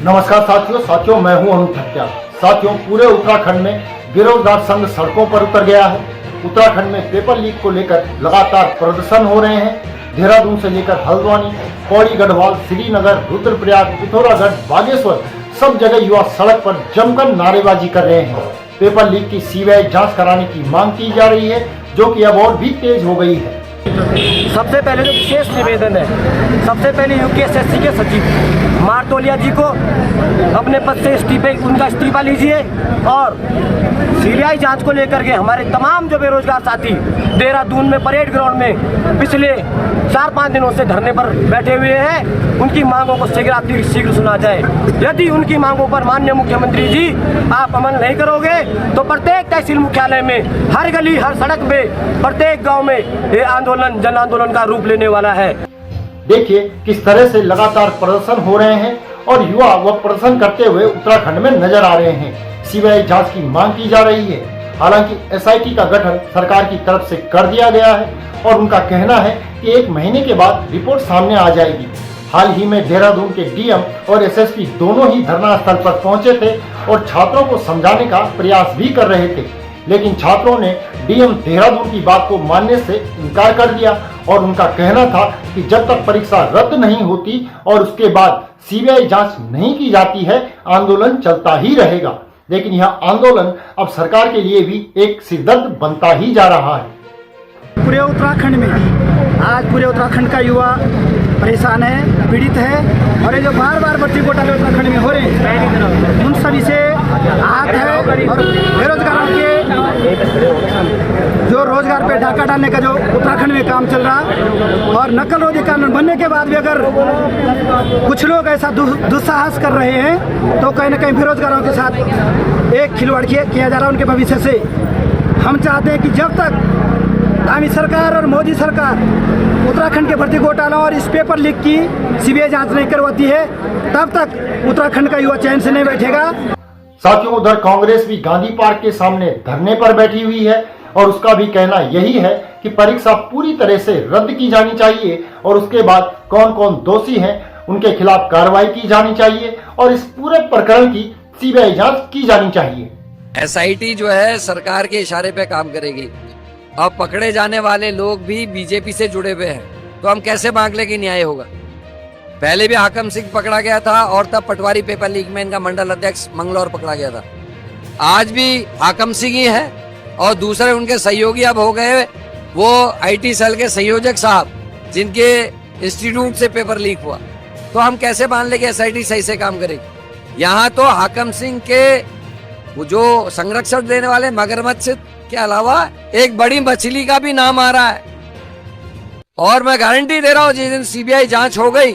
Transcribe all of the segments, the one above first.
नमस्कार साथियों, मैं हूं अनु ठक्कर। साथियों, पूरे उत्तराखंड में बेरोजगार संघ सड़कों पर उतर गया है। उत्तराखंड में पेपर लीक को लेकर लगातार प्रदर्शन हो रहे हैं। देहरादून से लेकर हल्द्वानी, पौड़ी, गढ़वाल, श्रीनगर, रुद्रप्रयाग, पिथौरागढ़, बागेश्वर, सब जगह युवा सड़क पर जमकर नारेबाजी कर रहे हैं। पेपर लीक की सीबीआई जांच कराने की मांग की जा रही है, जो कि अब और भी तेज हो गई है। सबसे पहले जो विशेष निवेदन है, सबसे पहले यूकेएसएससी के सचिव मारतोलिया जी को अपने पद से उनका इस्तीफा लीजिए और सीबीआई जांच को लेकर के हमारे तमाम जो बेरोजगार साथी देहरादून में परेड ग्राउंड में पिछले 4-5 दिनों से धरने पर बैठे हुए हैं, उनकी मांगों को शीघ्र सुना जाए। यदि उनकी मांगों पर माननीय मुख्यमंत्री जी आप अमल नहीं करोगे तो प्रत्येक तहसील मुख्यालय में, हर गली, हर सड़क में, प्रत्येक गाँव में ये आंदोलन जन आंदोलन का रूप लेने वाला है। देखिए किस तरह से लगातार प्रदर्शन हो रहे हैं और युवा वह प्रदर्शन करते हुए उत्तराखंड में नजर आ रहे हैं। सीबीआई जांच की मांग की जा रही है। हालांकि एसआईटी का गठन सरकार की तरफ से कर दिया गया है और उनका कहना है कि 1 महीने के बाद रिपोर्ट सामने आ जाएगी। हाल ही में देहरादून के डीएम और एसएसपी दोनों ही धरना स्थल पर पहुंचे थे और छात्रों को समझाने का प्रयास भी कर रहे थे, लेकिन छात्रों ने डीएम देहरादून की बात को मानने से इनकार कर दिया और उनका कहना था कि जब तक परीक्षा रद्द नहीं होती और उसके बाद सीबीआई जांच नहीं की जाती है, आंदोलन चलता ही रहेगा। लेकिन यह आंदोलन अब सरकार के लिए भी एक सिरदर्द बनता ही जा रहा है। पूरे उत्तराखंड में आज पूरे उत्तराखंड का युवा परेशान है, पीड़ित है और ये जो बार भर्ती घोटाले उत्तराखंड में हो रहे हैं, उन सभी से आहत है और बेरोजगारों के जो रोजगार पे डाका डालने का जो उत्तराखंड में काम चल रहा और नकल रोधी कानून बनने के बाद भी अगर कुछ लोग ऐसा दुस्साहस कर रहे हैं तो कहीं ना कहीं बेरोजगारों के साथ एक खिलवाड़ किया जा रहा है उनके भविष्य से। हम चाहते हैं कि जब तक दामी सरकार और मोदी सरकार उत्तराखंड के भर्ती घोटाला और इस पेपर लीक की सीबीआई जांच नहीं करवाती है, तब तक उत्तराखंड का युवा चैन से नहीं बैठेगा। साथियों, उधर कांग्रेस भी गांधी पार्क के सामने धरने पर बैठी हुई है और उसका भी कहना यही है कि परीक्षा पूरी तरह से रद्द की जानी चाहिए और उसके बाद कौन कौन दोषी हैं उनके खिलाफ कार्रवाई की जानी चाहिए और इस पूरे प्रकरण की सीबीआई जांच की जानी चाहिए। एसआईटी जो है सरकार के इशारे पे काम करेगी। अब पकड़े जाने वाले लोग भी बीजेपी से जुड़े हुए हैं, तो हम कैसे मांग ले कि न्याय होगा। पहले भी हाकम सिंह पकड़ा गया था और तब पटवारी पेपर लीक में इनका मंडल अध्यक्ष मंगलौर पकड़ा गया था। आज भी हाकम सिंह ही है और दूसरे उनके सहयोगी अब हो गए वो आईटी सेल के संयोजक साहब, जिनके इंस्टीट्यूट से पेपर लीक हुआ। तो हम कैसे मान ले कि एसआईटी सही से काम करेगी। यहाँ तो हाकम सिंह के वो जो संरक्षण देने वाले मगरमच्छ के अलावा एक बड़ी मछली का भी नाम आ रहा है और मैं गारंटी दे रहा हूं जिस दिन सीबीआई जांच हो गई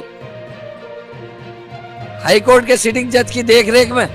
हाईकोर्ट के सिटिंग जज की देखरेख में,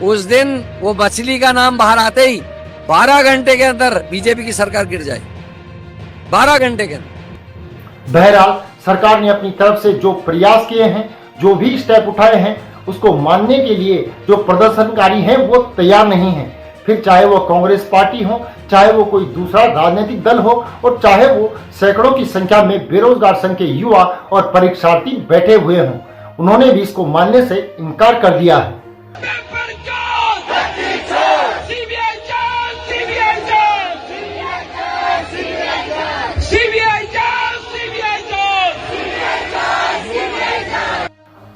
उस दिन वो मछली का नाम बाहर आते ही 12 घंटे के अंदर बीजेपी की सरकार गिर जाएगी। 12 घंटे के अंदर। बहरहाल सरकार ने अपनी तरफ से जो प्रयास किए हैं, जो भी स्टेप उठाए हैं, उसको मानने के लिए जो प्रदर्शनकारी हैं वो तैयार नहीं है। फिर चाहे वो कांग्रेस पार्टी हो, चाहे वो कोई दूसरा राजनीतिक दल हो और चाहे वो सैकड़ों की संख्या में बेरोजगार संघ के युवा और परीक्षार्थी बैठे हुए हों, उन्होंने भी इसको मानने से इनकार कर दिया है।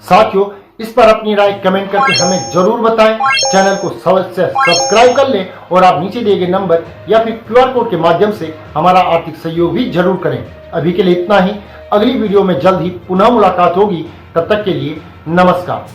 साथियों, इस पर अपनी राय कमेंट करके हमें जरूर बताएं। चैनल को सब्सक्राइब कर लें और आप नीचे दिए गए नंबर या फिर क्यूआर कोड के माध्यम से हमारा आर्थिक सहयोग भी जरूर करें। अभी के लिए इतना ही। अगली वीडियो में जल्द ही पुनः मुलाकात होगी। तब तक के लिए नमस्कार।